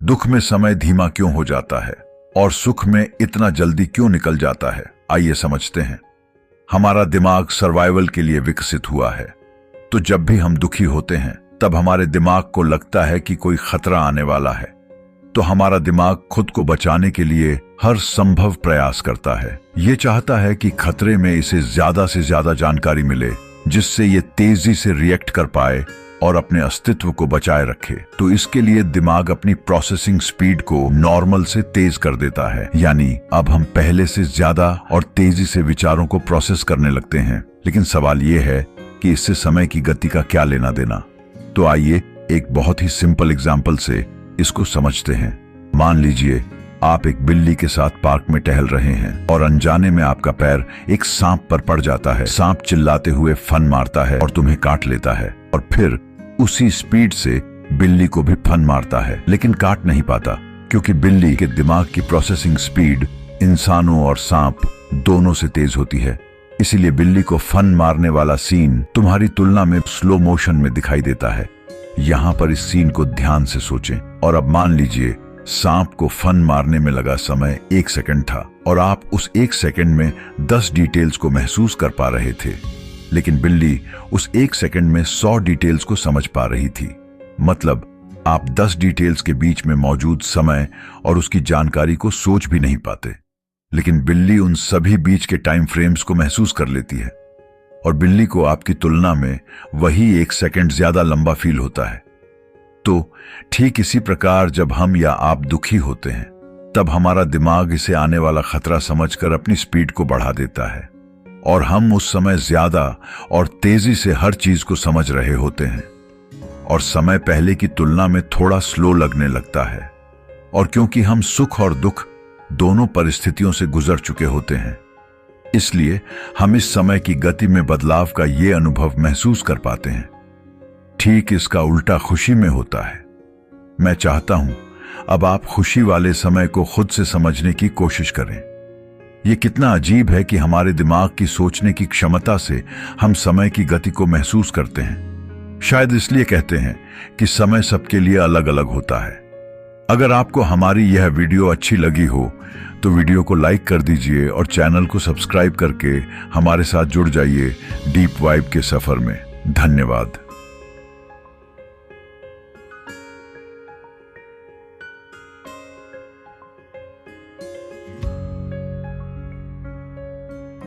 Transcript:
दुख में समय धीमा क्यों हो जाता है और सुख में इतना जल्दी क्यों निकल जाता है, आइए समझते हैं। हमारा दिमाग सर्वाइवल के लिए विकसित हुआ है, तो जब भी हम दुखी होते हैं तब हमारे दिमाग को लगता है कि कोई खतरा आने वाला है, तो हमारा दिमाग खुद को बचाने के लिए हर संभव प्रयास करता है। ये चाहता है कि खतरे में इसे ज्यादा से ज्यादा जानकारी मिले, जिससे ये तेजी से रिएक्ट कर पाए और अपने अस्तित्व को बचाए रखे। तो इसके लिए दिमाग अपनी प्रोसेसिंग स्पीड को नॉर्मल से तेज कर देता है, यानी अब हम पहले से ज्यादा और तेजी से विचारों को प्रोसेस करने लगते हैं। लेकिन सवाल ये है कि इससे समय की गति का क्या लेना देना। तो आइए एक बहुत ही सिंपल एग्जाम्पल से इसको समझते हैं। मान लीजिए आप एक बिल्ली के साथ पार्क में टहल रहे हैं और अनजाने में आपका पैर एक सांप पर पड़ जाता है। सांप चिल्लाते हुए फन मारता है और तुम्हें काट लेता है, और फिर उसी स्पीड से बिल्ली को भी फन मारता है, लेकिन काट नहीं पाता, क्योंकि बिल्ली के दिमाग की प्रोसेसिंग स्पीड इंसानों और सांप दोनों से तेज होती है। इसीलिए बिल्ली को फन मारने वाला सीन तुम्हारी तुलना में स्लो मोशन में दिखाई देता है। यहाँ पर इस सीन को ध्यान से सोचें। और अब मान लीजिए सांप को फन मारने में लगा समय 1 सेकंड था और आप उस 1 सेकंड में 10 डिटेल्स को महसूस कर पा रहे थे, लेकिन बिल्ली उस 1 सेकंड में 100 डिटेल्स को समझ पा रही थी। मतलब आप 10 डिटेल्स के बीच में मौजूद समय और उसकी जानकारी को सोच भी नहीं पाते, लेकिन बिल्ली उन सभी बीच के टाइम फ्रेम्स को महसूस कर लेती है, और बिल्ली को आपकी तुलना में वही 1 सेकंड ज्यादा लंबा फील होता है। तो ठीक इसी प्रकार जब हम या आप दुखी होते हैं, तब हमारा दिमाग इसे आने वाला खतरा समझकर अपनी स्पीड को बढ़ा देता है, और हम उस समय ज्यादा और तेजी से हर चीज को समझ रहे होते हैं, और समय पहले की तुलना में थोड़ा स्लो लगने लगता है। और क्योंकि हम सुख और दुख दोनों परिस्थितियों से गुजर चुके होते हैं, इसलिए हम इस समय की गति में बदलाव का ये अनुभव महसूस कर पाते हैं। ठीक इसका उल्टा खुशी में होता है। मैं चाहता हूं अब आप खुशी वाले समय को खुद से समझने की कोशिश करें। यह कितना अजीब है कि हमारे दिमाग की सोचने की क्षमता से हम समय की गति को महसूस करते हैं। शायद इसलिए कहते हैं कि समय सबके लिए अलग अलग होता है। अगर आपको हमारी यह वीडियो अच्छी लगी हो तो वीडियो को लाइक कर दीजिए और चैनल को सब्सक्राइब करके हमारे साथ जुड़ जाइए डीप वाइब के सफर में। धन्यवाद।